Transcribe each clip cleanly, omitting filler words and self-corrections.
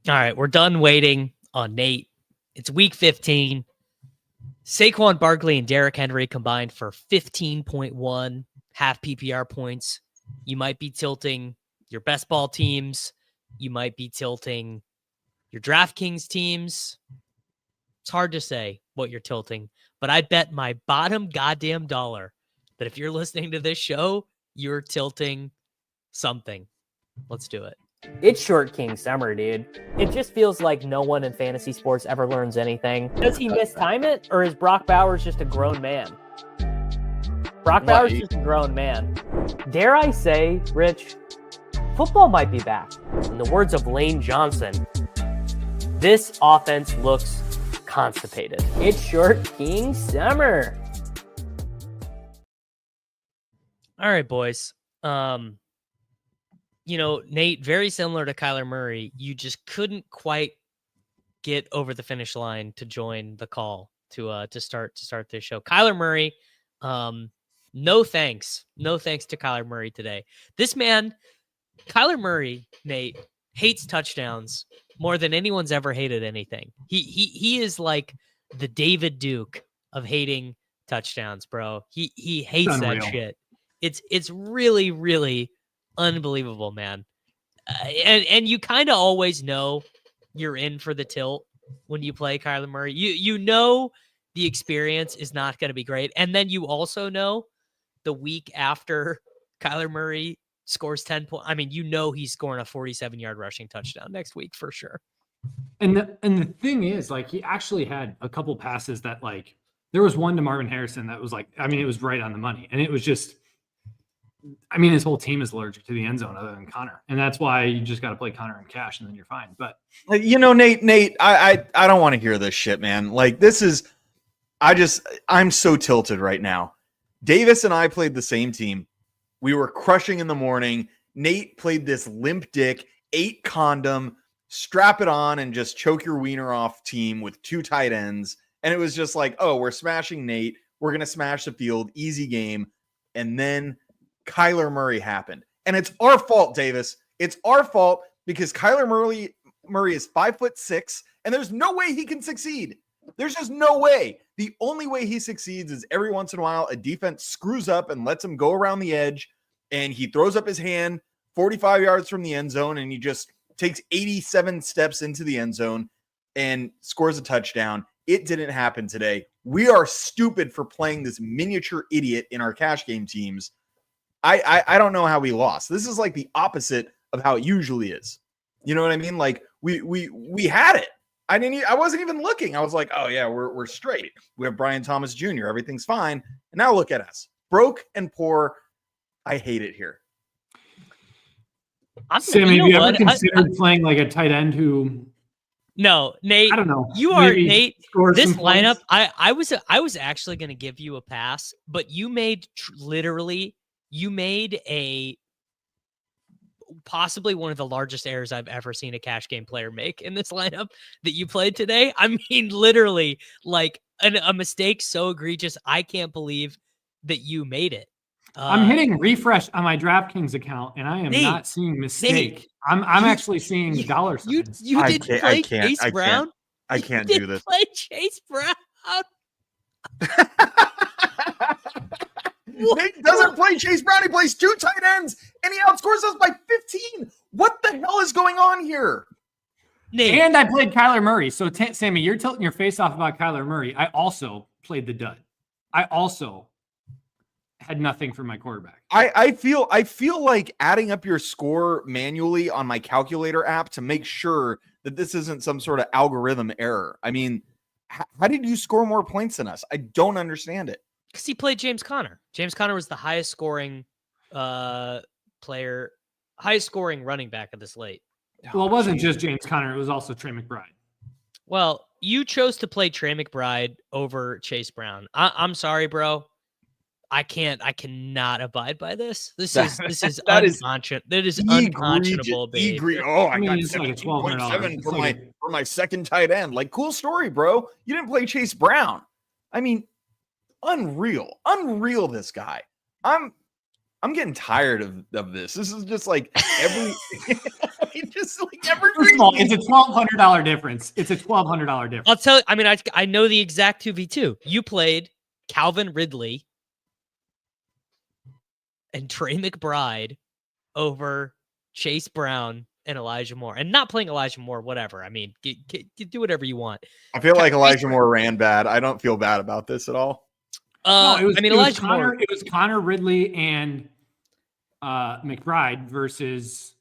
All right, we're done waiting on Nate. It's week 15. Saquon Barkley and Derrick Henry combined for 15.1 half PPR points. You might be tilting your best ball teams. You might be tilting your DraftKings teams. It's hard to say what you're tilting, but I bet my bottom goddamn dollar that if you're listening to this show, you're tilting something. Let's do it. It's Short King Summer, dude. It just feels like no one in fantasy sports ever learns anything. Does he mistime it, or is Brock Bowers just a grown man? Brock Bowers is just a grown man. Dare I say, Rich, football might be back. In the words of Lane Johnson, this offense looks constipated. It's Short King Summer. All right, boys. Nate, very similar to Kyler Murray, you just couldn't quite get over the finish line to join the call to start this show. Kyler Murray, no thanks to Kyler Murray today. This man, Kyler Murray, Nate, hates touchdowns more than anyone's ever hated anything. He is like the David Duke of hating touchdowns, bro. He hates that shit. It's really, really unbelievable, man. And you kind of always know you're in for the tilt when you play Kyler Murray. You know the experience is not going to be great. And then you also know the week after Kyler Murray scores 10 points. I mean, he's scoring a 47-yard rushing touchdown next week for sure. And the thing is, like, he actually had a couple passes that, like, there was one to Marvin Harrison that was like, I mean, it was right on the money. And it was just, I mean, his whole team is allergic to the end zone other than Connor. And that's why you just got to play Connor and cash and then you're fine. But Nate, I don't want to hear this shit, man. Like, this is, I'm so tilted right now. Davis and I played the same team. We were crushing in the morning. Nate played this limp dick, 8 condom, strap it on and just choke your wiener off team with 2 tight ends. And it was just like, oh, we're smashing Nate. We're going to smash the field. Easy game. And then Kyler Murray happened. And it's our fault, Davis. It's our fault because Kyler Murray is 5'6", and there's no way he can succeed. There's just no way. The only way he succeeds is every once in a while a defense screws up and lets him go around the edge, and he throws up his hand 45 yards from the end zone, and he just takes 87 steps into the end zone and scores a touchdown. It didn't happen today. We are stupid for playing this miniature idiot in our cash game teams. I don't know how we lost. This is like the opposite of how it usually is. You know what I mean? Like we had it. I wasn't even looking. I was like, oh yeah, we're straight. We have Brian Thomas Jr. Everything's fine. And now look at us. Broke and poor. I hate it here. Sammy, have you ever considered playing like a tight end who? No, Nate. I don't know. You are Nate. This lineup, I was actually going to give you a pass, but you made a possibly one of the largest errors I've ever seen a cash game player make in this lineup that you played today. I mean, literally, like a mistake so egregious. I can't believe that you made it. I'm hitting refresh on my DraftKings account, and I am not seeing mistake. I'm actually seeing dollar signs. You didn't play Chase Brown? I can't do this. Play Chase Brown. Nate doesn't play Chase Brown. He plays 2 tight ends, and he outscores us by 15. What the hell is going on here? Nate. And I played Kyler Murray. So, Sammy, you're tilting your face off about Kyler Murray. I also played the dud. I also had nothing for my quarterback. I feel like adding up your score manually on my calculator app to make sure that this isn't some sort of algorithm error. I mean, how did you score more points than us? I don't understand it. Because he played James Conner. James Conner was the highest scoring player, highest scoring running back of the slate. Well, it wasn't just James Conner. It was also Trey McBride. Well, you chose to play Trey McBride over Chase Brown. I'm sorry, bro. I cannot abide by this. This is unconscionable, babe. I got 17.7 for my second tight end. Like, cool story, bro. You didn't play Chase Brown. I mean, unreal, this guy. I'm getting tired of this. This is just like every just like First of all, it's a $1,200 difference. It's a $1,200 difference. I'll tell you, I mean, I know the exact 2v2. You played Calvin Ridley and Trey McBride over Chase Brown and Elijah Moore. And not playing Elijah Moore, whatever. I mean, do whatever you want. I feel like Elijah Moore ran bad. I don't feel bad about this at all. Elijah Moore. It was Connor Ridley and McBride versus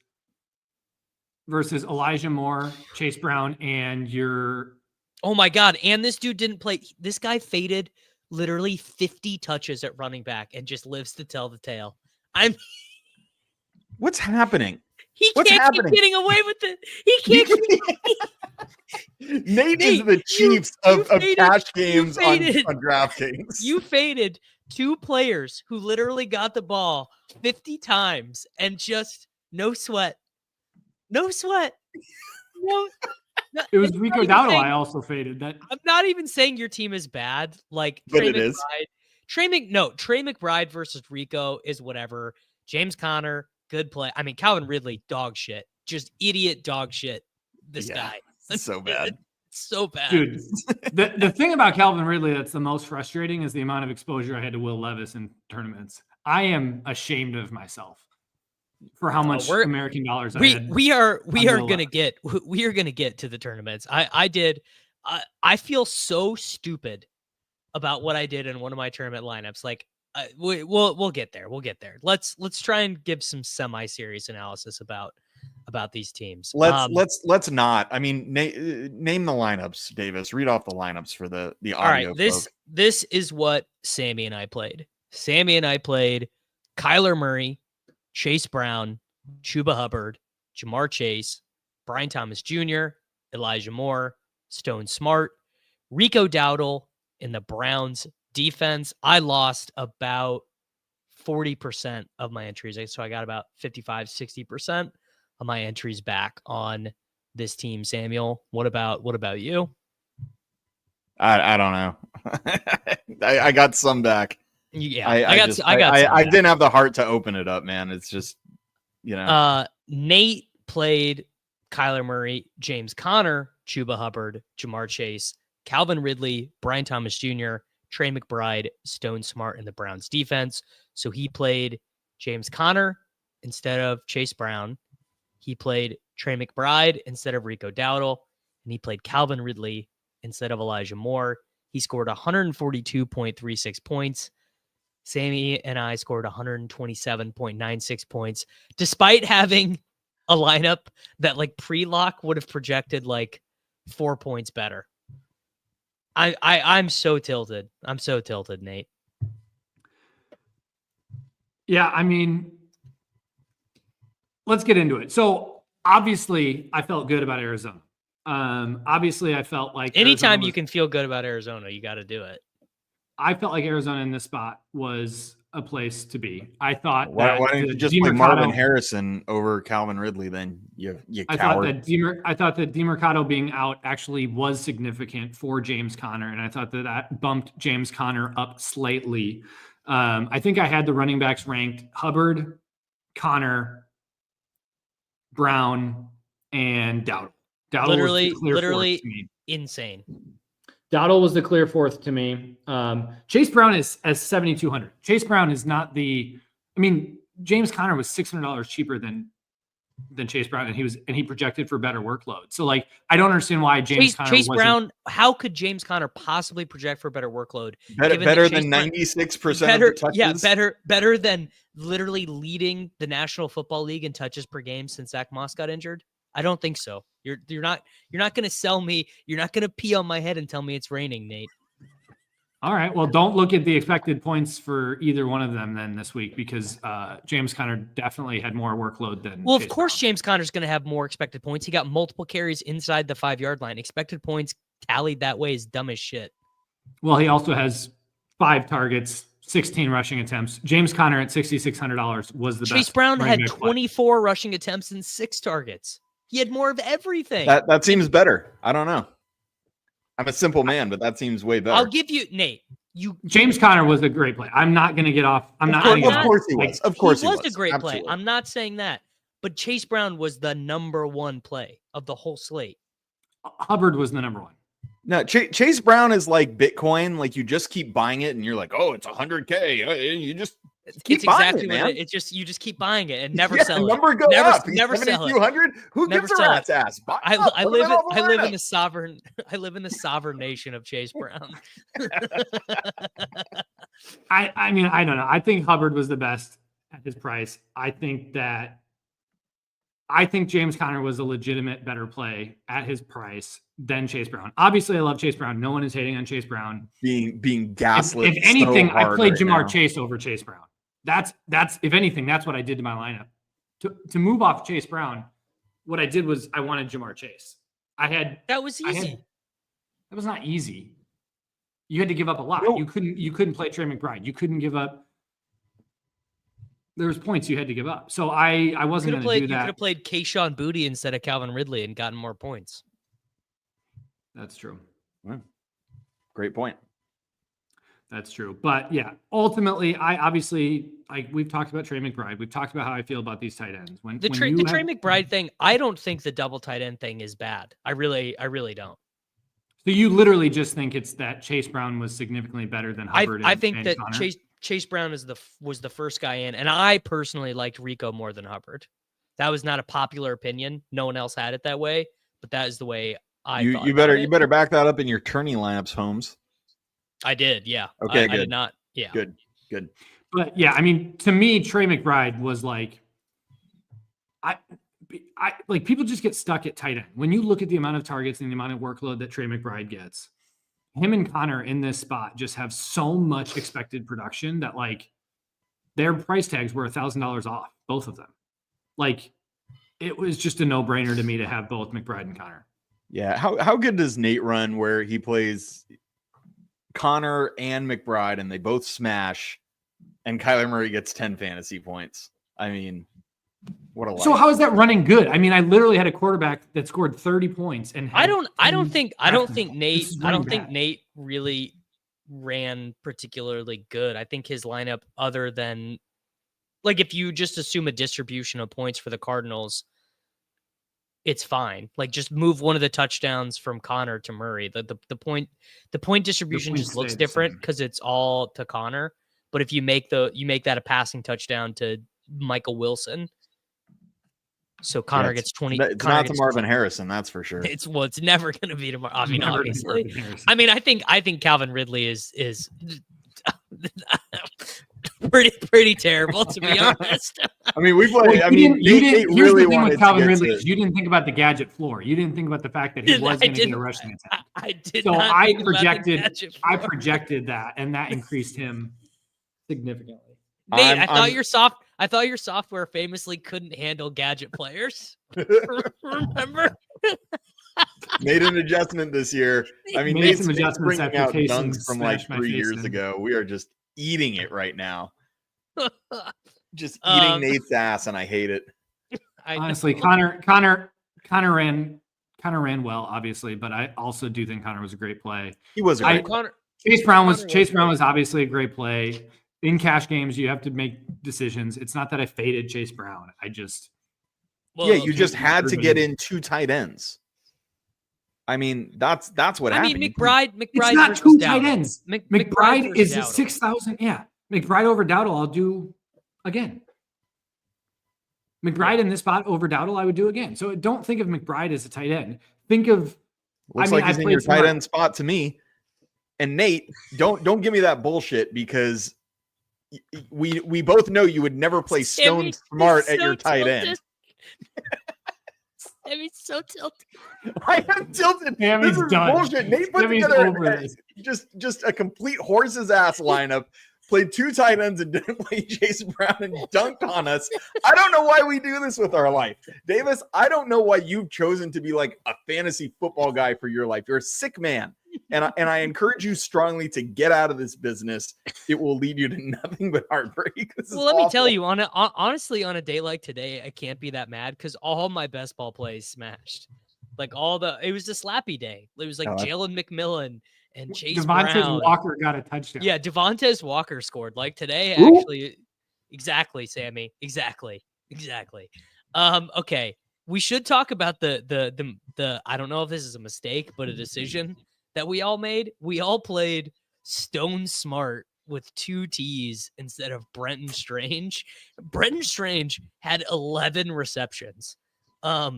Elijah Moore, Chase Brown, and your... Oh my God. And this dude didn't play. This guy faded literally 50 touches at running back and just lives to tell the tale. What's happening? Keep getting away with it. He can't. Nate is the Chiefs of cash games on DraftKings. You faded two players who literally got the ball 50 times and just no sweat. No sweat. No. It was Rico Dowdle. I also faded that. I'm not even saying your team is bad. Like but Trey it McBride. Is. Trey McBride versus Rico is whatever. James Conner, good play. I mean, Calvin Ridley, dog shit. Just idiot dog shit. This guy. It's so bad. So bad. Dude, the thing about Calvin Ridley that's the most frustrating is the amount of exposure I had to Will Levis in tournaments. I am ashamed of myself for how much American dollars I had. We are gonna get to the tournaments. I feel so stupid about what I did in one of my tournament lineups. Like we'll get there. We'll get there. Let's try and give some semi-serious analysis about these teams. Let's not. I mean, name the lineups, Davis. Read off the lineups for the audio. All right, this is what Sammy and I played. Sammy and I played Kyler Murray, Chase Brown, Chuba Hubbard, Jamar Chase, Brian Thomas Jr., Elijah Moore, Stone Smartt, Rico Dowdle in the Browns defense. I lost about 40% of my entries. So I got about 55, 60% of my entries back on this team. Samuel, what about you? I don't know. I got some back. Yeah, I didn't have the heart to open it up, man. It's just, Nate played Kyler Murray, James Conner, Chuba Hubbard, Jamar Chase, Calvin Ridley, Brian Thomas Jr., Trey McBride, Stone Smartt in the Browns defense. So he played James Conner instead of Chase Brown. He played Trey McBride instead of Rico Dowdle, and he played Calvin Ridley instead of Elijah Moore. He scored 142.36 points. Sammy and I scored 127.96 points, despite having a lineup that like pre-lock would have projected like 4 points better. I'm so tilted. I'm so tilted, Nate. Yeah, I mean, let's get into it. So obviously I felt good about Arizona. Obviously I felt like anytime you can feel good about Arizona, you got to do it. I felt like Arizona in this spot was a place to be. I thought why didn't you just play Marvin Harrison over Calvin Ridley? Then you coward. I thought that DeMercado being out actually was significant for James Conner, and I thought that bumped James Conner up slightly. I think I had the running backs ranked Hubbard, Conner, Brown, and Dowdle. Literally insane. Dowdle was the clear fourth to me. Chase Brown is as 7,200. Chase Brown is not James Conner was $600 cheaper than Chase Brown, and he projected for better workload. So like, I don't understand why Chase Brown. How could James Conner possibly project for better workload? Better than 96% of the touches? Yeah, better than literally leading the National Football League in touches per game since Zach Moss got injured. I don't think so. You're not going to sell me. You're not going to pee on my head and tell me it's raining, Nate. All right. Well, don't look at the expected points for either one of them then this week, because James Conner definitely had more workload than. Well, of course, James Conner's going to have more expected points. He got multiple carries inside the 5-yard line. Expected points tallied that way is dumb as shit. Well, he also has 5 targets, 16 rushing attempts. James Conner at $6,600 was the best. Chase Brown had 24 rushing attempts and 6 targets. He had more of everything. That seems better. I don't know. I'm a simple man, but that seems way better. I'll give you, Nate. James Conner was a great play. I'm not going to get off. Of course he was. Of course he was a great play. I'm not saying that. but Chase Brown was the number one play of the whole slate. Hubbard was the number one. No, Chase Brown is like Bitcoin. Like you just keep buying it, and you're like, oh, it's 100K. You just keep buying it, man. It's just you just keep buying it and never sell it. Number go never, up. Never sell it. 200. Who Never gives a rat's ass? I live in the sovereign. I live in the sovereign nation of Chase Brown. I mean, I don't know. I think Hubbard was the best at his price. I think James Conner was a legitimate better play at his price than Chase Brown. Obviously, I love Chase Brown. No one is hating on Chase Brown. Being gaslit. If anything, so I played right Jamar now. Chase over Chase Brown. That's if anything, that's what I did to my lineup. To move off Chase Brown, what I did was I wanted Jamar Chase. That was easy. That was not easy. You had to give up a lot. No. You couldn't play Trey McBride. You couldn't give up. There was points you had to give up. So I wasn't going to do that. You could have played Kayshon Boutte instead of Calvin Ridley and gotten more points. That's true. Well, great point. That's true. But yeah, ultimately, we've talked about Trey McBride. We've talked about how I feel about these tight ends. The Trey McBride thing, I don't think the double tight end thing is bad. I really don't. So you literally just think it's that Chase Brown was significantly better than Hubbard. I think that Conner? Chase Brown was the first guy in, and I personally liked Rico more than Hubbard. That was not a popular opinion. No one else had it that way, but that is the way I thought. You better back that up in your tourney lineups, Holmes. I did, yeah. Okay, I good. did not, yeah. Good. But yeah, I mean, to me, Trey McBride was like, I like people just get stuck at tight end. When you look at the amount of targets and the amount of workload that Trey McBride gets, him and Connor in this spot just have so much expected production that like their price tags were $1,000 off, both of them. Like it was just a no-brainer to me to have both McBride and Connor. Yeah. How good does Nate run where he plays Connor and McBride and they both smash and Kyler Murray gets 10 fantasy points? I mean, what a life. So how is that running good? I mean, I literally had a quarterback that scored 30 points and I don't think Nate really ran particularly good. I think his lineup, other than like if you just assume a distribution of points for the Cardinals, it's fine. Like just move one of the touchdowns from Connor to Murray. The point distribution just looks different because it's all to Connor. But if you make that a passing touchdown to Michael Wilson, so Connor gets 20. It's Connor not to Marvin Harrison, that's for sure. It's never going to be to. I mean, obviously. I mean, I think Calvin Ridley is pretty terrible, to be honest. I mean, we play. Well, you didn't. Here's really the thing with Calvin Ridley is to... you didn't think about the gadget floor. You didn't think about the fact that he was going to get a rushing attack. I did. So not I think about the gadget floor. I projected that, and that increased him significantly. Nate, I thought your software famously couldn't handle gadget players. Remember? Made an adjustment this year. I mean, Made some Nate's adjustments bringing after out Taysom dunks from like smashed my 3 face years in. ago. We are just eating it right now. Just eating Nate's ass, and I hate it. Honestly, Connor ran well, obviously, but I also do think Connor was a great play. He was a great Chase Brown was obviously a great play. In cash games, you have to make decisions. It's not that I faded Chase Brown. You just had to get in 2 tight ends. I mean, that's what happened. I mean, McBride. It's not 2 tight Dowdle. ends. McBride is Dowdle. 6,000. Yeah, McBride over Dowdle. I'll do again. McBride in this spot over Dowdle, I would do again. So don't think of McBride as a tight end. Think of. Looks like he's in your tight end spot to me. And Nate, don't give me that bullshit because we both know you would never play Stone Smartt at your tight end. Sammy's so tilted. I am tilted. Sammy's this is done. bullshit. Nate put Sammy's together just a complete horse's ass lineup. Played 2 tight ends and didn't play Chase Brown and dunked on us. I don't know why we do this with our life. Davis, I don't know why you've chosen to be like a fantasy football guy for your life. You're a sick man. And I encourage you strongly to get out of this business. It will lead you to nothing but heartbreak. Well, let me tell you, honestly, on a day like today, I can't be that mad because all my best ball plays smashed. Like it was a slappy day. It was like Jalen McMillan and Chase Brown. Walker got a touchdown. Yeah, Devontae Walker scored. Like today, actually. Exactly, Sammy. Exactly. Okay. We should talk about the I don't know if this is a mistake, but a decision that we all made. We all played Stone Smartt with 2 T's instead of Brenton Strange. Brenton Strange had 11 receptions. I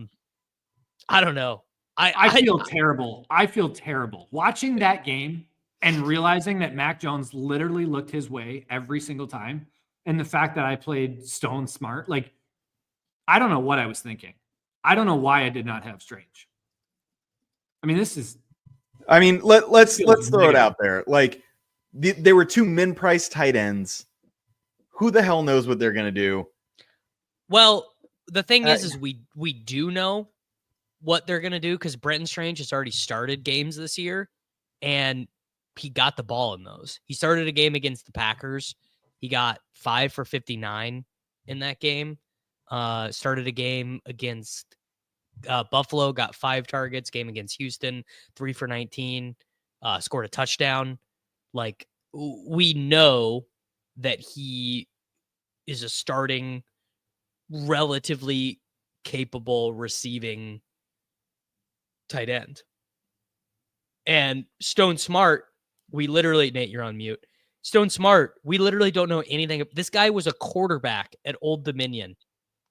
don't know. I feel terrible. I feel terrible watching that game and realizing that Mac Jones literally looked his way every single time. And the fact that I played Stone Smartt, like, I don't know what I was thinking. I don't know why I did not have Strange. I mean, this is. I mean, let's throw it out there. Like, there were 2 min-price tight ends. Who the hell knows what they're going to do? Well, the thing is we do know what they're going to do because Brenton Strange has already started games this year, and he got the ball in those. He started a game against the Packers. He got 5 for 59 in that game. Started a game against Buffalo, got 5 targets. Game against Houston, 3 for 19. Scored a touchdown. Like, we know that he is a starting, relatively capable receiving tight end. And Stone Smartt, we literally, Nate, you're on mute. Stone Smartt, we literally don't know anything. This guy was a quarterback at Old Dominion.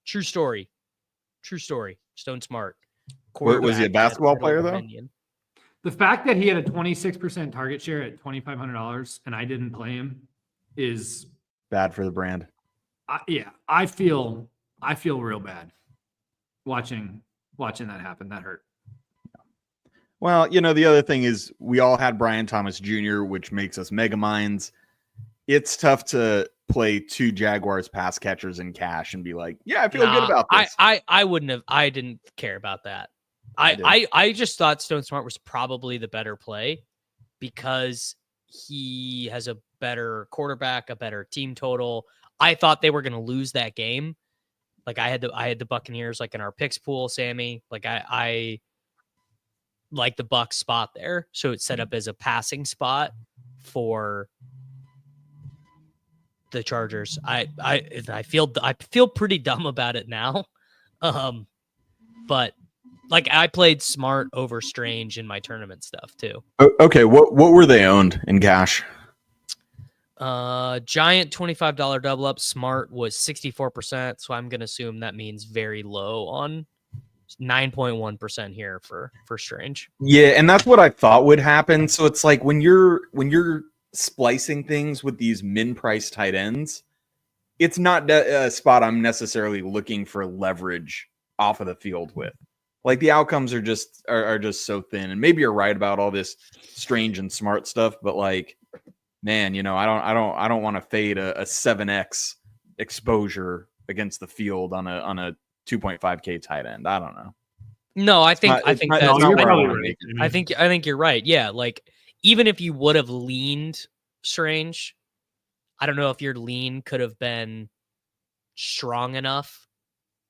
True story. Stone Smartt. Was he a basketball player, though? The fact that he had a 26% target share at $2,500 and I didn't play him is bad for the brand. I feel real bad watching that happen. That hurt. Well, the other thing is we all had Brian Thomas Jr., which makes us mega minds. It's tough to play 2 Jaguars pass catchers in cash and be like, yeah, I feel good about this. I wouldn't have. I didn't care about that. I just thought Stone Smartt was probably the better play because he has a better quarterback, a better team total. I thought they were going to lose that game. Like I had the Buccaneers like in our picks pool, Sammy. Like I like the Bucs spot there, so it's set up as a passing spot for the Chargers. I feel pretty dumb about it now, but like I played Smartt over Strange in my tournament stuff too. Okay, what were they owned in cash? Giant $25 double up. Smartt was 64%, so I'm gonna assume that means very low on 9.1% here for Strange. Yeah, and that's what I thought would happen. So it's like when you're splicing things with these min-price tight ends, it's not a spot I'm necessarily looking for leverage off of the field with. Like the outcomes are just so thin. And maybe you're right about all this Strange and Smartt stuff, but like, man, I don't want to fade a 7x exposure against the field on a 2.5K tight end. I don't know. No, I think you're right. Yeah, like even if you would have leaned Strange, I don't know if your lean could have been strong enough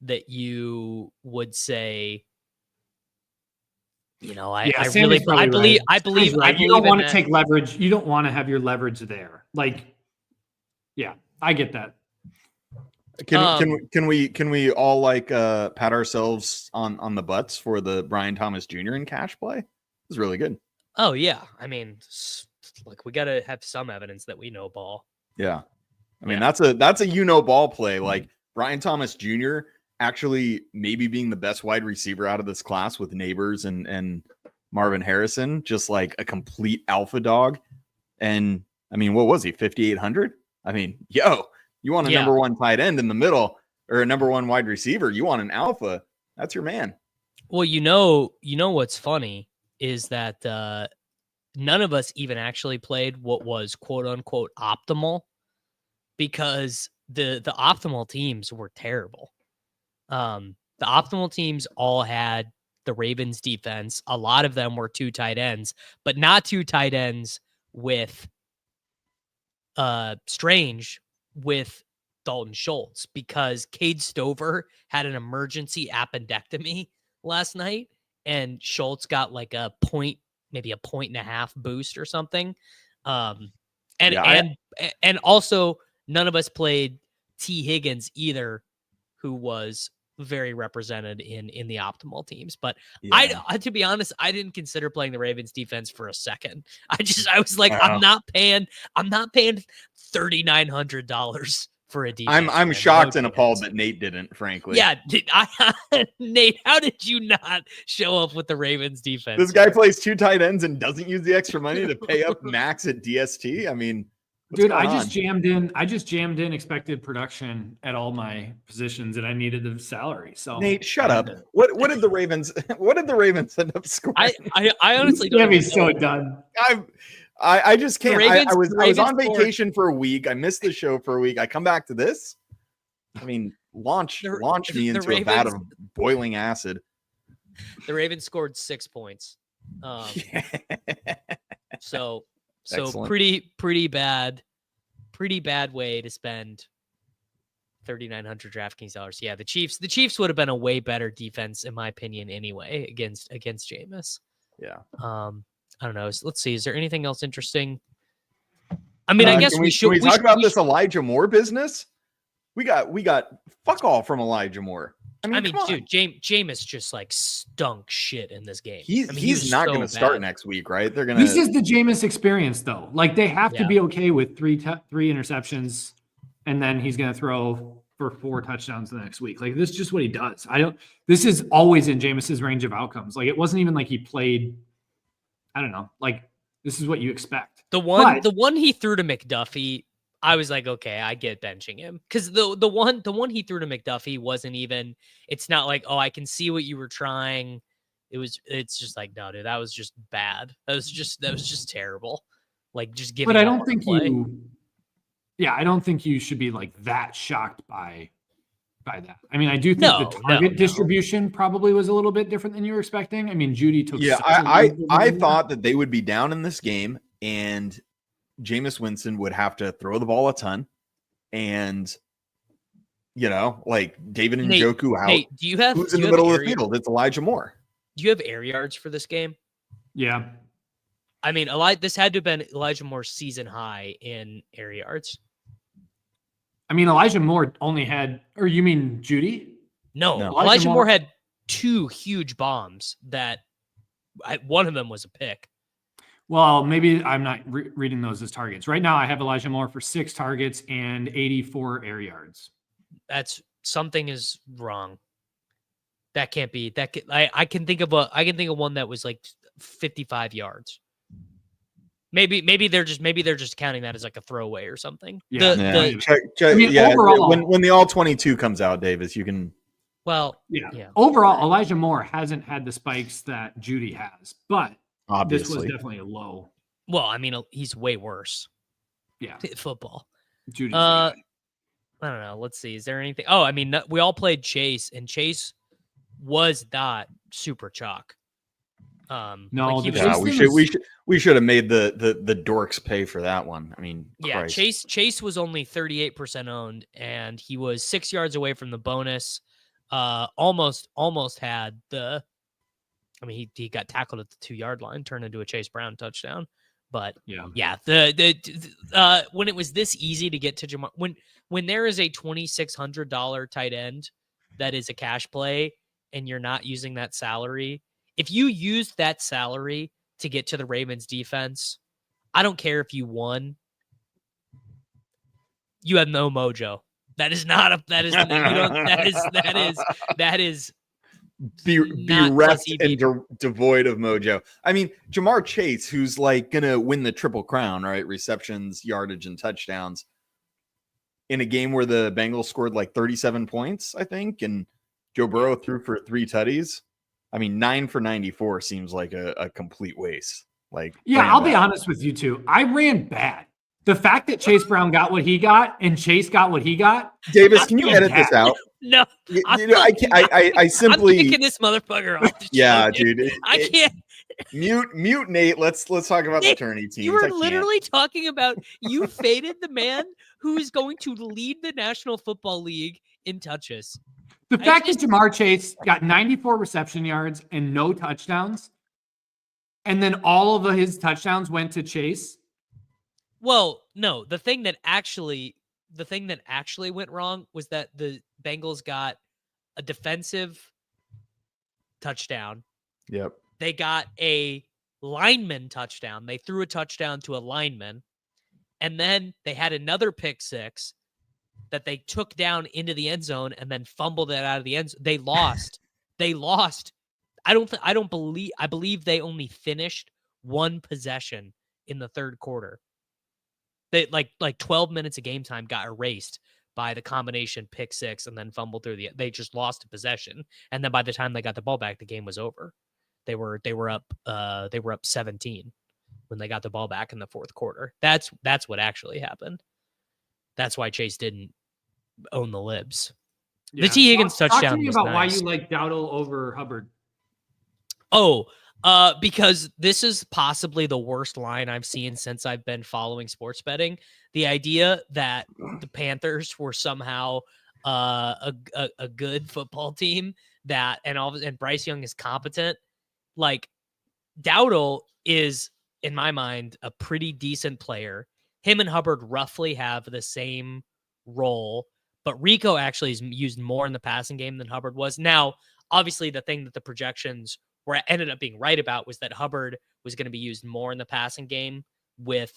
that you would say, I believe you don't want to take leverage. You don't want to have your leverage there. Like, yeah, I get that. Can we all like pat ourselves on the butts for the Brian Thomas Jr. in cash play? This is really good. Oh yeah, I mean, like we got to have some evidence that we know ball. Yeah, I mean that's a ball play. Like Brian Thomas Jr. actually maybe being the best wide receiver out of this class with Neighbors and Marvin Harrison, just like a complete alpha dog. And I mean, what was he? 5,800. I mean, you want a number 1 tight end in the middle or a number 1 wide receiver. You want an alpha. That's your man. Well, what's funny is that none of us even actually played what was quote unquote optimal because the optimal teams were terrible. The optimal teams all had the Ravens defense. A lot of them were 2 tight ends, but not 2 tight ends with Strange with Dalton Schultz because Cade Stover had an emergency appendectomy last night and Schultz got like maybe a 1.5 boost or something. And also none of us played T Higgins either, who was very represented in the optimal teams. But Yeah. I to be honest, I didn't consider playing the Ravens defense for a second. I was like, I'm not paying $3,900 for a defense. I'm man. shocked No and appalled defense. that Nate didn't, frankly. Yeah, Nate, how did you not show up with the Ravens defense? This guy plays 2 tight ends and doesn't use the extra money to pay up max at DST. I mean, dude, I just jammed in expected production at all my positions, and I needed the salary. So Nate, shut up. What did the Ravens end up scoring? I honestly don't Sammy's so done. I just can't. Ravens, I was on scored. vacation for a week. I missed the show for a week. I come back to this. I mean, launch me into a vat of boiling acid. The Ravens scored 6 points. So Excellent. pretty bad way to spend $3,900 DraftKings dollars. Yeah, the Chiefs would have been a way better defense in my opinion anyway against Jameis. Yeah. I don't know. Let's see. Is there anything else interesting? I mean, I guess can we should talk about this Elijah Moore business. We got fuck all from Elijah Moore. I mean, dude, Jameis just like stunk shit in this game. He's not going to start next week, right? They're going to. This is the Jameis experience, though. Like they have to be okay with three interceptions, and then he's going to throw for 4 touchdowns the next week. Like this is just what he does. This is always in Jameis's range of outcomes. Like it wasn't even like he played. I don't know. Like this is what you expect. The one he threw to McDuffie, I was like, okay, I get benching him because the one he threw to McDuffie wasn't even. It's not like, oh, I can see what you were trying. It's just like, no, dude, that was just bad. That was just terrible. Like just giving. But I don't think I don't think you should be like that shocked by that. I mean, I do think the target distribution probably was a little bit different than you were expecting. I mean, Judy took. Yeah, I thought that they would be down in this game and Jameis Winston would have to throw the ball a ton, and like David Njoku out. Nate, who's in the middle of the field? It's Elijah Moore. Do you have air yards for this game? Yeah. I mean, this had to have been Elijah Moore's season high in air yards. I mean, Elijah Moore only had, or you mean Judy? No. Elijah Moore had 2 huge bombs that one of them was a pick. Well, maybe I'm not reading those as targets. Right now, I have Elijah Moore for 6 targets and 84 air yards. Something is wrong. That can't be. I can think of one that was like 55 yards. Maybe they're just counting that as like a throwaway or something. Yeah. Check. I mean, overall, when the all 22 comes out, Davis, you can. Well, yeah. Overall, Elijah Moore hasn't had the spikes that Judy has, but obviously this was definitely a low. Well, I mean, he's way worse. Yeah, football. Judy's I don't know. Let's see. Is there anything? Oh, I mean, we all played Chase, and Chase was not super chalk. No, we should have made the dorks pay for that one. I mean, yeah, Christ. Chase was only 38% owned, and he was 6 yards away from the bonus. Almost had the. I mean, he got tackled at the 2-yard line, turned into a Chase Brown touchdown. But yeah, when it was this easy to get to Jamar, when there is a $2,600 tight end that is a cash play, and you're not using that salary. If you use that salary to get to the Ravens defense, I don't care if you won. You have no mojo. That is bereft and devoid of mojo. I mean, Jamar Chase, who's like gonna win the Triple Crown, right? Receptions, yardage, and touchdowns in a game where the Bengals scored like 37 points, I think, and Joe Burrow threw for 3 tutties. I mean, 9 for 94 seems like a complete waste. Like, yeah, I'll be honest with you too. I ran bad. The fact that Chase Brown got what he got and Chase got what he got. Davis, can you edit this out? No, I simply I'm kicking this motherfucker off. Yeah, dude. I can't mute Nate. Let's talk about the tourney teams. You were literally talking about you faded the man who is going to lead the National Football League in touches. The fact that Jamar Chase got 94 reception yards and no touchdowns, and then all of his touchdowns went to Chase. Well, no, the thing that actually went wrong was that the Bengals got a defensive touchdown. Yep. They got a lineman touchdown. They threw a touchdown to a lineman. And then they had another pick six that they took down into the end zone and then fumbled it out of the end zone. They lost. They lost. I believe they only finished one possession in the third quarter. They like 12 minutes of game time got erased by the combination pick six and then fumbled through they just lost a possession. And then by the time they got the ball back, the game was over. They were up 17 when they got the ball back in the fourth quarter. That's what actually happened. That's why Chase didn't own the libs. Yeah. The T. Higgins touchdown. Talk to me about nice. Why you like Dowdle over Hubbard. Oh, because this is possibly the worst line I've seen since I've been following sports betting. The idea that the Panthers were somehow a good football team and Bryce Young is competent. Like Dowdle is, in my mind, a pretty decent player. Him and Hubbard roughly have the same role, but Rico actually is used more in the passing game than Hubbard was. Now, obviously, the thing that the projections ended up being right about was that Hubbard was going to be used more in the passing game with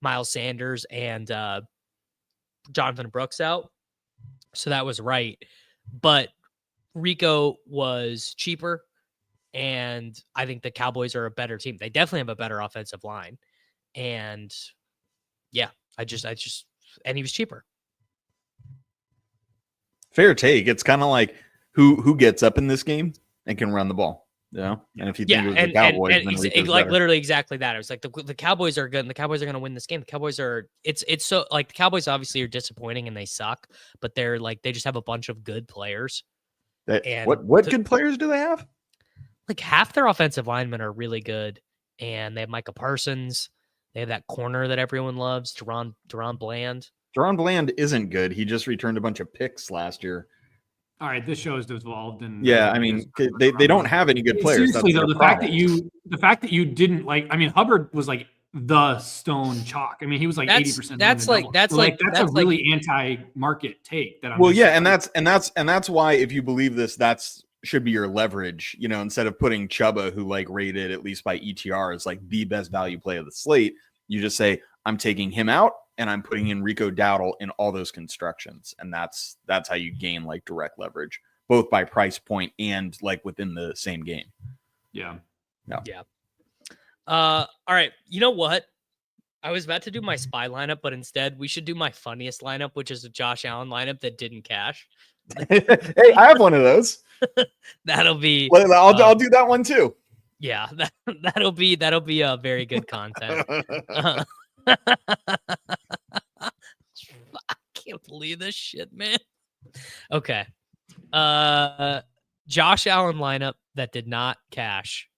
Miles Sanders and Jonathan Brooks out. So that was right. But Rico was cheaper, and I think the Cowboys are a better team. They definitely have a better offensive line. And yeah, and he was cheaper. Fair take. It's kind of like who gets up in this game and can run the ball. And if you think it was the Cowboys, then literally exactly that. It was like the Cowboys are good, and the Cowboys are going to win this game. The Cowboys are it's so like the Cowboys obviously are disappointing and they suck, but they're like they just have a bunch of good players. What good players do they have? Like half their offensive linemen are really good, and they have Micah Parsons. They have that corner that everyone loves, Deron Bland. Deron Bland isn't good. He just returned a bunch of picks last year. All right, this show is devolved, and I mean, they don't have any good players. Seriously though, the fact that you didn't like, I mean, Hubbard was like the stone chalk. I mean, he was like 80%. That's a really anti-market take. That I'm and that's why if you believe this, that's should be your leverage. Instead of putting Chuba, who like rated at least by ETR as like the best value play of the slate, you just say I'm taking him out. And I'm putting in Rico Dowdle in all those constructions. And that's how you gain like direct leverage, both by price point and like within the same game. Yeah. Yeah. All right. You know what? I was about to do my spy lineup, but instead we should do my funniest lineup, which is a Josh Allen lineup that didn't cash. Hey, I have one of those. That'll be. I'll do that one too. Yeah, that'll be a very good content. I can't believe this shit, man. Okay. Josh Allen lineup that did not cash.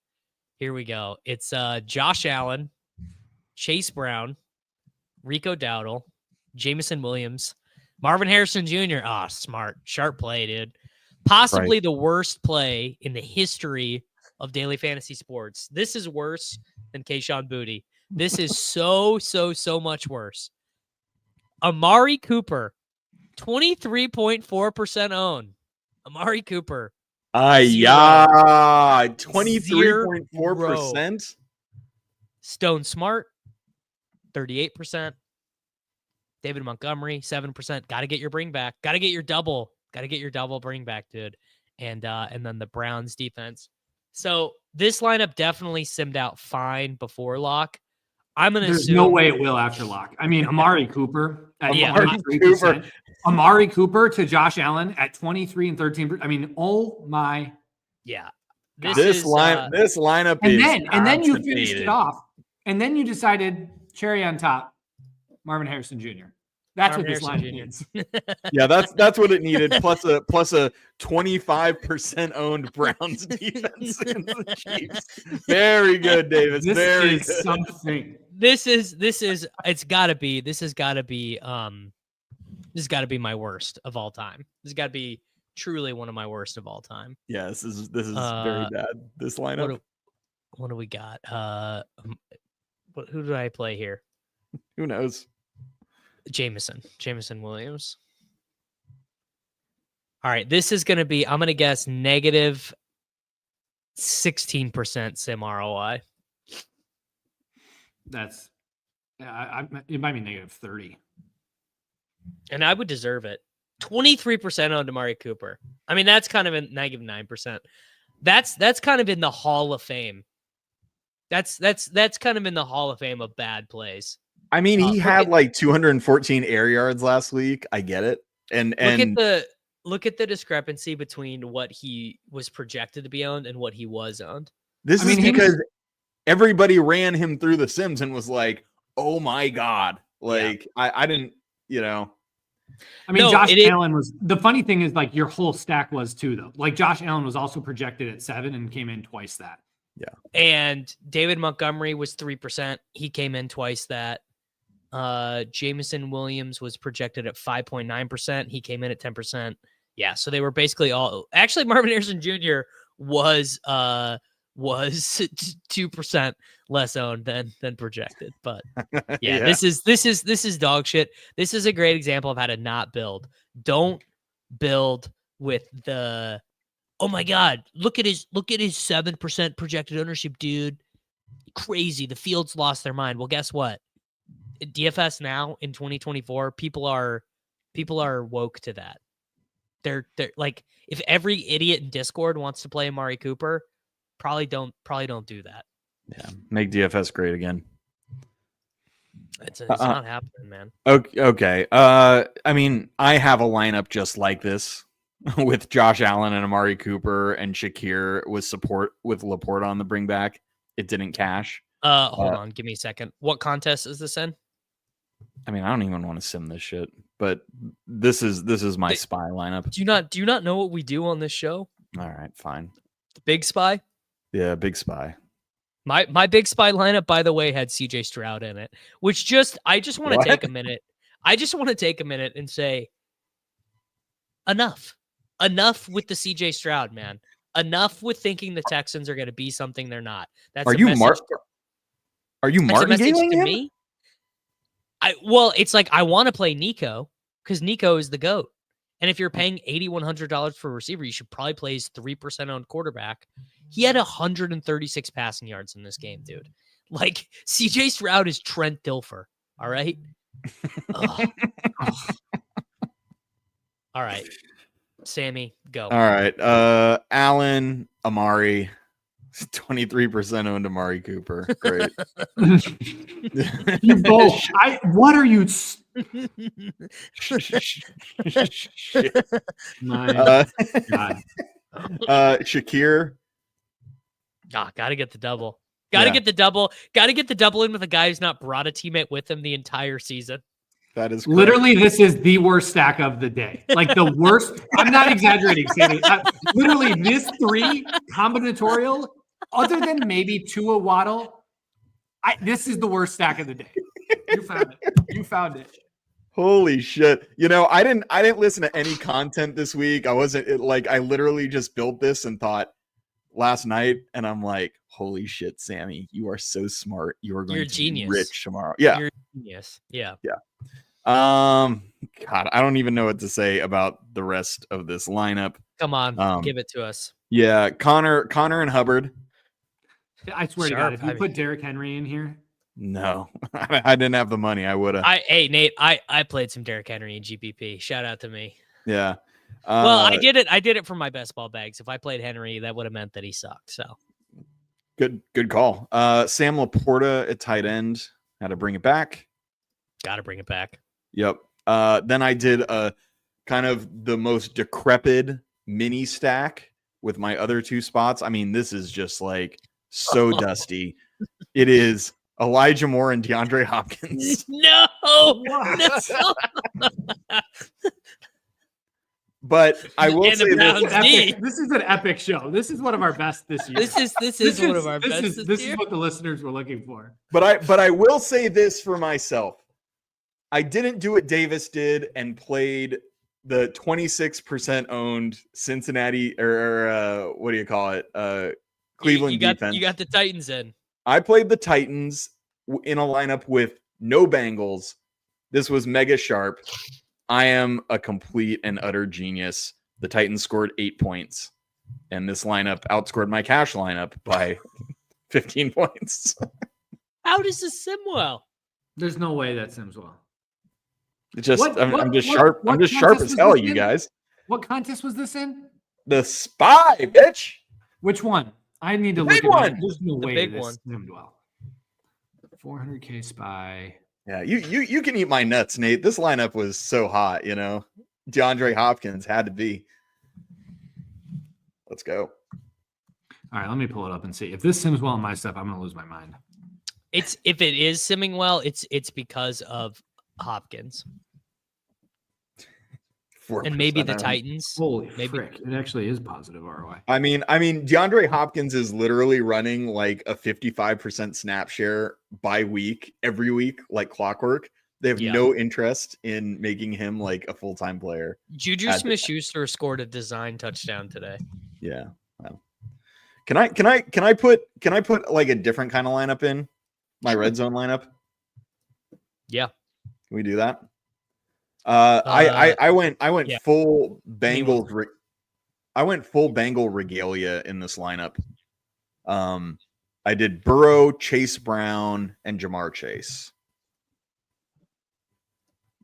Here we go. It's Josh Allen, Chase Brown, Rico Dowdle, Jameson Williams, Marvin Harrison Jr. Smart. Sharp play, dude. Possibly the worst play in the history of daily fantasy sports. This is worse than Kayshon Boutte. This is so much worse. Amari Cooper, 23.4% owned. Amari Cooper. 23.4%. Stone Smartt, 38%. David Montgomery, 7%. Got to get your bring back. Got to get your double. Got to get your double bring back, dude. And then the Browns defense. So this lineup definitely simmed out fine before lock. There's no way it will after lock. I mean, Amari Cooper at 23%. Amari Cooper to Josh Allen at 23 and 13%. I mean, oh my. Yeah. This lineup and then you finished it off. And then you decided cherry on top, Marvin Harrison Jr. That's what this lineup needs. Yeah, that's what it needed. Plus a 25% owned Browns defense in the Chiefs. Very good, Davis. Very good. Something. This has got to be my worst of all time. This has got to be truly one of my worst of all time. Yeah, this is very bad. This lineup. What do we got? Who did I play here? Who knows? Jameson Williams. All right, this is going to be, I'm going to guess negative 16% sim ROI. That's, it might be negative 30. And I would deserve it. 23% on Amari Cooper. I mean, that's kind of a negative 9%. That's kind of in the Hall of Fame. That's kind of in the Hall of Fame of bad plays. I mean, he had like 214 air yards last week. I get it. And look at the discrepancy between what he was projected to be owned and what he was owned. This is because everybody ran him through the Sims and was like, "Oh my god!" Like I didn't, I mean, Josh Allen was, the funny thing is, like, your whole stack was too, though. Like, Josh Allen was also projected at 7 and came in twice that. Yeah. And David Montgomery was 3%. He came in twice that. Jameson Williams was projected at 5.9%. He came in at 10%. Yeah. So they were basically all, actually Marvin Harrison Jr. was 2% less owned than projected. But yeah, this is dog shit. This is a great example of how to not build. Don't build with the, oh my God, look at his 7% projected ownership, dude. Crazy. The field's lost their mind. Well, guess what? DFS now in 2024, people are woke to that. They're like, if every idiot in Discord wants to play Amari Cooper, probably don't do that. Yeah, make DFS great again. It's not happening, man. Okay. I mean, I have a lineup just like this with Josh Allen and Amari Cooper and Shakir with support with Laporte on the bring back. It didn't cash. Hold on, give me a second. What contest is this in? I mean, I don't even want to sim this shit, but this is my spy lineup. Do you not know what we do on this show? All right, fine. The Big Spy? Yeah, Big Spy. My Big Spy lineup, by the way, had CJ Stroud in it, which I just want to take a minute. I just want to take a minute and say, enough with the CJ Stroud, man. Enough with thinking the Texans are going to be something they're not. That's Are you martingaling him? Me? It's like I want to play Nico because Nico is the GOAT. And if you're paying $8,100 for a receiver, you should probably play his 3% owned quarterback. He had 136 passing yards in this game, dude. Like, CJ Stroud is Trent Dilfer. All right. All right. Sammy, go. All right. Allen, Amari, 23% owned Amari Cooper. Great. You both. What are you? My God. Shakir. Gotta get the double. Gotta get the double. Gotta get the double in with a guy who's not brought a teammate with him the entire season. That is correct. Literally, this is the worst stack of the day. Like the worst. I'm not exaggerating, Sammy. Literally, this 3 combinatorial, other than maybe Tua Waddle, this is the worst stack of the day. You found it. Holy shit. I didn't listen to any content this week. I literally just built this and thought last night, and I'm like, holy shit, Sammy, you are so smart. You are going to be rich tomorrow. Yeah. You're a genius. Yeah. Yeah. God, I don't even know what to say about the rest of this lineup. Come on, give it to us. Yeah, Connor and Hubbard. I swear to God, if you put Derrick Henry in here. No, I didn't have the money. I would have. Hey, Nate, I played some Derrick Henry in GPP. Shout out to me. Yeah. Well, I did it for my best ball bags. If I played Henry, that would have meant that he sucked. So good call. Sam Laporta at tight end. Had to bring it back. Got to bring it back. Yep. Then I did a kind of the most decrepit mini stack with my other 2 spots. I mean, this is just like so dusty. It is Elijah Moore and DeAndre Hopkins. No. But I will say this is an epic show. This is one of our best this year. This is one of our best this year. This is what the listeners were looking for. But I will say this for myself. I didn't do what Davis did and played the 26% owned Cincinnati or what do you call it? Cleveland defense. You got the Titans in. I played the Titans in a lineup with no Bengals. This was mega sharp. I am a complete and utter genius. The Titans scored 8 points, and this lineup outscored my cash lineup by 15 points. How does this sim well? There's no way that sims well. I'm just sharp. I'm just sharp as hell, you guys. What contest was this in? The spy, bitch. Which one? I need to The look big at one. There's no The way big this one. simmed well. 400K spy. Yeah, you can eat my nuts, Nate. This lineup was so hot, you know. DeAndre Hopkins had to be. Let's go. All right, let me pull it up and see. If this sims well in my stuff, I'm gonna lose my mind. If it is simming well, it's because of Hopkins. And maybe the Titans. Holy maybe. frick. It actually is positive ROI. I mean, DeAndre Hopkins is literally running like a 55% snap share by week, every week, like clockwork. They have no interest in making him like a full-time player. Juju Smith-Schuster scored a design touchdown today. Yeah. Wow. Can I put like a different kind of lineup in my red zone lineup? Yeah. Can we do that? I went full Bengals. I went full Bengal regalia in this lineup. I did Burrow, Chase Brown, and Jamar Chase.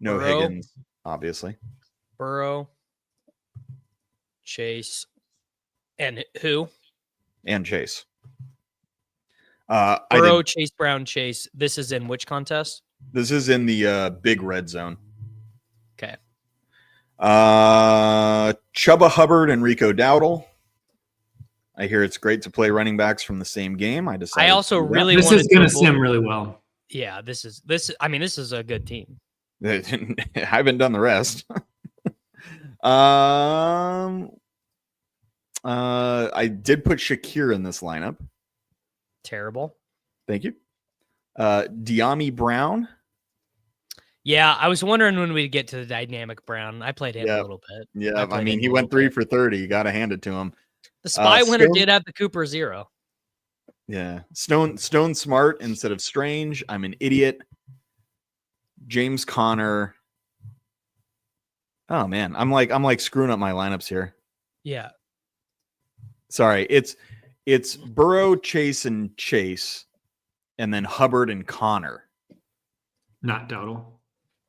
No Burrow, Higgins, obviously. Burrow, Chase, and who? And Chase. Burrow, Chase Brown, Chase. This is in which contest? This is in the big red zone. Okay. Chuba Hubbard and Rico Dowdle. I hear it's great to play running backs from the same game. I decided. I also really this wanted is going to to sim really well. Yeah, this is. I mean, this is a good team. I haven't done the rest. I did put Shakir in this lineup. Terrible. Thank you. De'Ami Brown. Yeah, I was wondering when we'd get to the dynamic Brown. I played him a little bit. Yeah, I mean, he went 3 for 30. You got to hand it to him. The spy winner did have the Cooper 0. Yeah, Stone Smartt instead of Strange. I'm an idiot. James Conner. Oh man, I'm like screwing up my lineups here. Yeah. Sorry, it's Burrow, Chase, and Chase, and then Hubbard and Connor. Not Dowdle.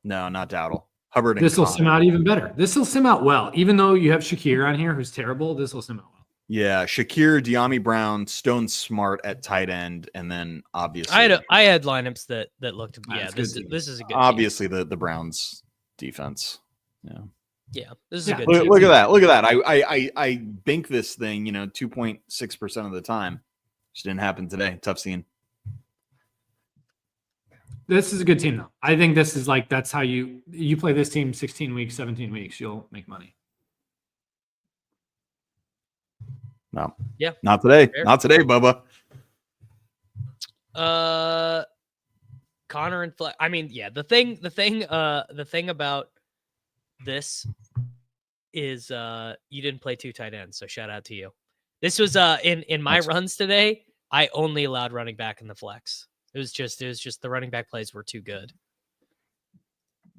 No, not Dowdle. Hubbard and This will Connor. sim out even better. This will sim out well. Even though you have Shakir on here, who's terrible, this will sim out well. Yeah, Shakir, De'Ami Brown, Stone Smartt at tight end, and then obviously I had lineups that looked. Yeah, this is a good. Obviously, the Browns defense. Yeah, this is a good. Look at that! Look at that! I bank this thing, 2.6% of the time. Just didn't happen today. Tough scene. This is a good team, though. I think this is like that's how you play this team 16 weeks, 17 weeks, you'll make money. No. Yeah. Not today. Fair. Not today, Bubba. Connor and I mean, yeah, the thing about this is you didn't play 2 tight ends, so shout out to you. This was in my runs today, I only allowed running back in the flex. It was just the running back plays were too good.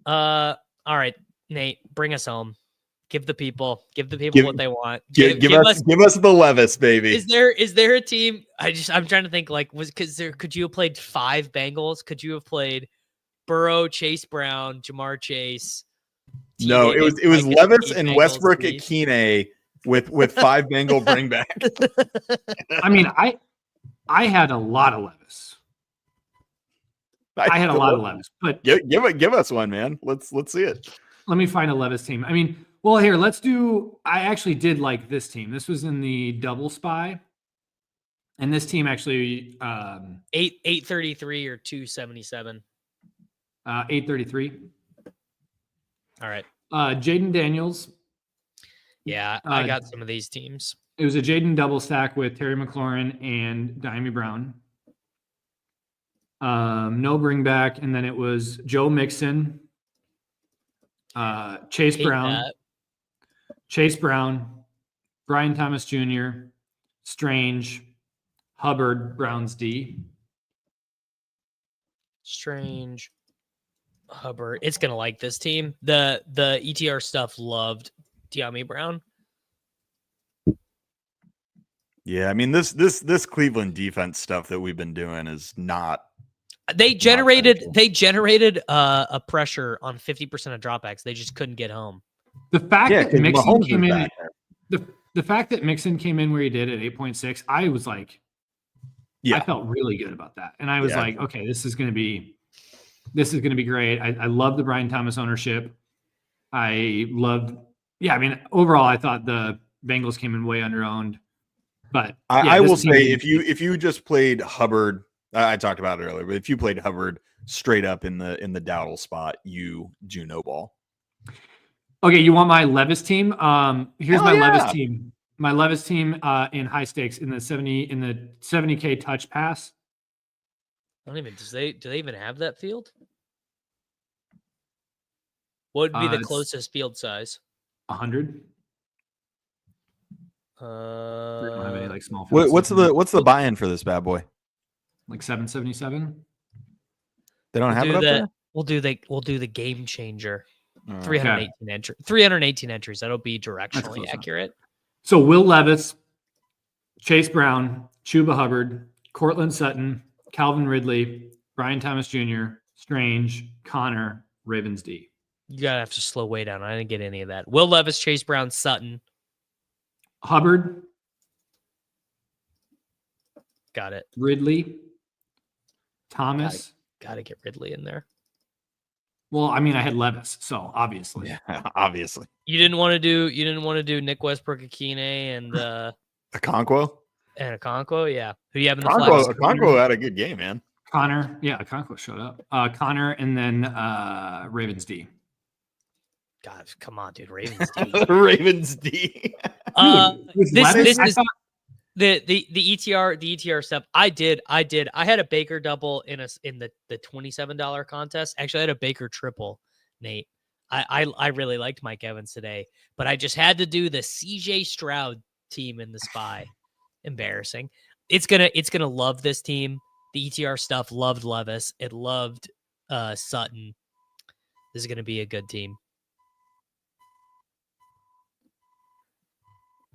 All right, Nate, bring us home. Give the people what they want. Give us the Levis, baby. Is there a team? I'm trying to think. Like, could you have played 5 Bengals? Could you have played Burrow, Chase Brown, Jamar Chase? No, it was Levis and Bengals Westbrook Akine with 5 Bengal bring back. I mean, I had a lot of Levis. I had a lot of Levis, but give us one, man. Let's see it. Let me find a Levis team. I mean, well, here, let's do. I actually did like this team. This was in the double spy, and this team actually 833 or 277. 833. All right. Jaden Daniels. Yeah, I got some of these teams. It was a Jaden double stack with Terry McLaurin and De'Ami Brown. No bring back, and then it was Joe Mixon, Chase Brown, Brian Thomas Jr., Strange, Hubbard, Browns D. Strange, Hubbard. It's gonna like this team. The ETR stuff loved De'Ami Brown. Yeah, I mean this Cleveland defense stuff that we've been doing is not. They generated a pressure on 50% of dropbacks. They just couldn't get home. The fact that 'cause Mixon Mahomes came is in, back there. the fact that Mixon came in where he did at 8.6, I was like, Yeah. I felt really good about that, and I was Yeah. like, okay, this is going to be great. I love the Brian Thomas ownership. I loved, I mean, overall, I thought the Bengals came in way underowned, but I this will team- say if you just played Hubbard, I talked about it earlier, but if you played Hubbard straight up in the Dowdle spot, you do no ball. Okay, you want my Levis team? Here's Hell my yeah. Levis team. My Levis team in high stakes in the 70K touch pass. I don't even. Do they even have that field? What would be the It's closest field size? 100. We don't have any like small fields. What's the buy-in for this bad boy? Like 777? They don't have it up there? We'll do the game changer. Oh. 318 entry. 318 entries. That'll be directionally close enough. accurate. So Will Levis, Chase Brown, Chuba Hubbard, Cortland Sutton, Calvin Ridley, Brian Thomas Jr., Strange, Connor, Ravens D. You gotta have to slow way down. I didn't get any of that. Will Levis, Chase Brown, Sutton. Hubbard, Got it. Ridley, Thomas. Gotta get Ridley in there. Well, I mean, I had Levis, so obviously. Yeah, obviously. You didn't want to do Nick Westbrook, Akine, and Okonkwo? Okonkwo. Yeah. Who do you have in the Okonkwo, flex? Okonkwo had a good game, man. Connor. Yeah, Okonkwo showed up. Connor and then Ravens D. God, come on, dude. Ravens D. Ravens D. This is the ETR stuff. I had a Baker double in the $27 contest. Actually, I had a Baker triple, Nate. I really liked Mike Evans today, but I just had to do the CJ Stroud team in the SPY. Embarrassing. It's gonna love this team. The ETR stuff loved Levis. It loved Sutton. This is gonna be a good team.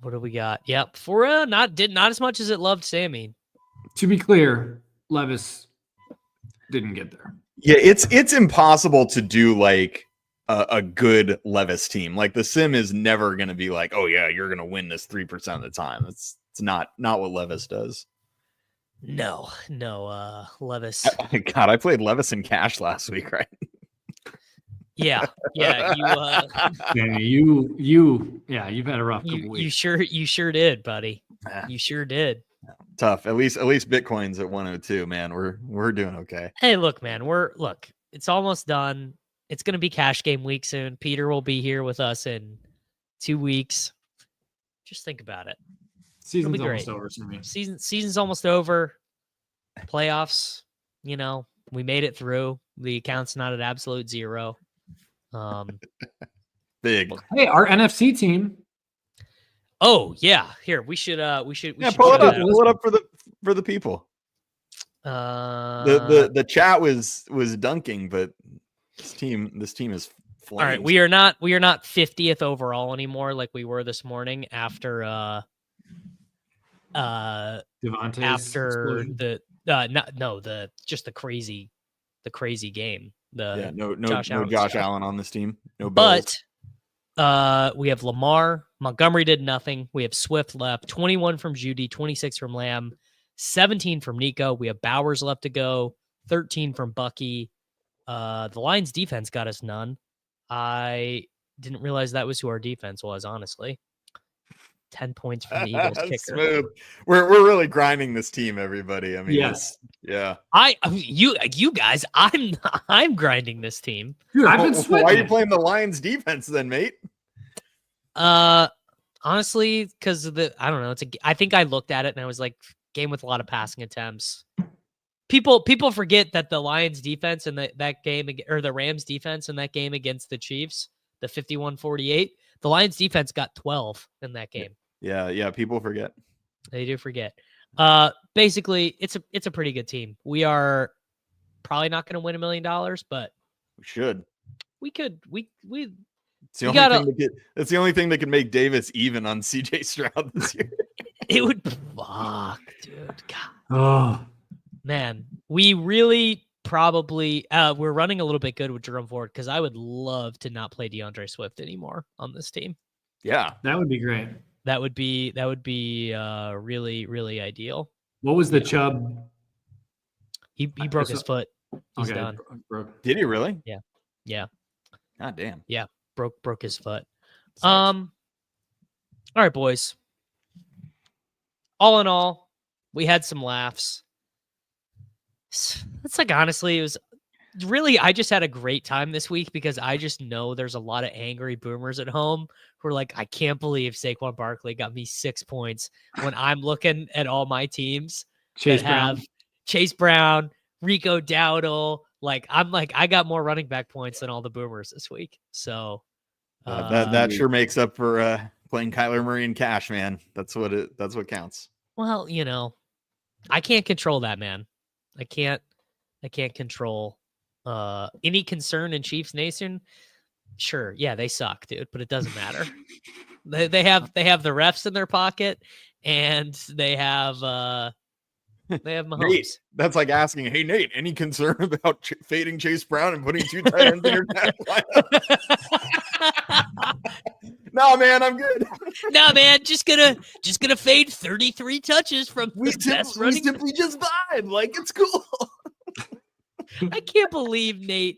What do we got? Yep, for not as much as it loved Sammy. To be clear, Levis didn't get there. Yeah, it's impossible to do like a good Levis team. Like the sim is never going to be like, oh yeah, you're going to win this 3% of the time. It's not what Levis does. No, Levis. God, I played Levis in cash last week, right? Yeah. You've had a rough couple weeks. You sure did, buddy. You sure did. Tough. At least Bitcoin's at 102, man. We're doing okay. Hey, look, man. It's almost done. It's gonna be cash game week soon. Peter will be here with us in 2 weeks. Just think about it. Season's almost over for me. Season's almost over. Playoffs, we made it through. The account's not at absolute zero. Big. Hey, our NFC team. Oh yeah, here we should pull it up. Pull it up for the people. The chat was dunking, but this team is flames. All right, we are not 50th overall anymore like we were this morning after Devontae's after explosion. the crazy game. No Josh Josh Allen on this team. No Bills. But we have Lamar. Montgomery did nothing. We have Swift left. 21 from Judy. 26 from Lamb. 17 from Nico. We have Bowers left to go. 13 from Bucky. The Lions defense got us none. I didn't realize that was who our defense was, honestly. 10 points from the Eagles kicker. Smooth. We're really grinding this team, everybody. I mean, yes. Yeah. You guys, I'm grinding this team. Dude, I've been sweating. Why are you playing the Lions defense then, mate? Honestly, because I don't know. I think I looked at it and I was like, game with a lot of passing attempts. People forget that the Lions defense in that game, or the Rams defense in that game against the Chiefs, the 51-48, the Lions defense got 12 in that game. Yeah. People forget. They do forget. Basically, it's a pretty good team. We are probably not going to win $1 million, but we should. We could. It's the only thing that could make Davis even on CJ Stroud this year. It would fuck, dude. God. Oh, Man, we really probably we're running a little bit good with Jerome Ford because I would love to not play DeAndre Swift anymore on this team. Yeah. that would be great. That would be really, really ideal. What was the Chubb? He broke his foot. He's Okay, done. broke. Did he really? Yeah. God damn. Broke his foot. Sucks. All right, boys. All in all, we had some laughs. It's like, honestly, it was really, I just had a great time this week because I just know there's a lot of angry boomers at home who are like, I can't believe Saquon Barkley got me 6 points when I'm looking at all my teams Chase that Brown. have Chase Brown, Rico Dowdle. Like, I'm like, I got more running back points than all the boomers this week. So That sure makes up for playing Kyler Murray in cash, man. That's what counts. well, I can't control that, man. I can't control any concern in Chiefs Nation. Sure, yeah, they suck, dude, but it doesn't matter. they have the refs in their pocket, and they have Mahomes. Nate, that's like asking, hey Nate, any concern about fading Chase Brown and putting 2 tight ends in your lineup? No, man, I'm good. No, man, just gonna fade 33 touches from the best running. We simply just vibe. Like, it's cool. I can't believe Nate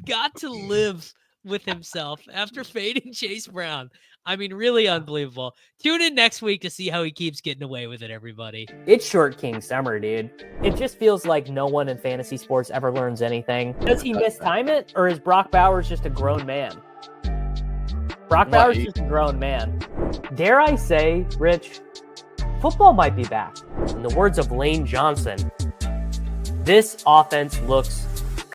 got to live with himself after fading Chase Brown. I mean, really unbelievable. Tune in next week to see how he keeps getting away with it, everybody. It's Short King Summer, dude. It just feels like no one in fantasy sports ever learns anything. Does he mistime it, or is Brock Bowers just a grown man? Brock Bowers is just a grown man. Dare I say, Rich, football might be back. In the words of Lane Johnson, this offense looks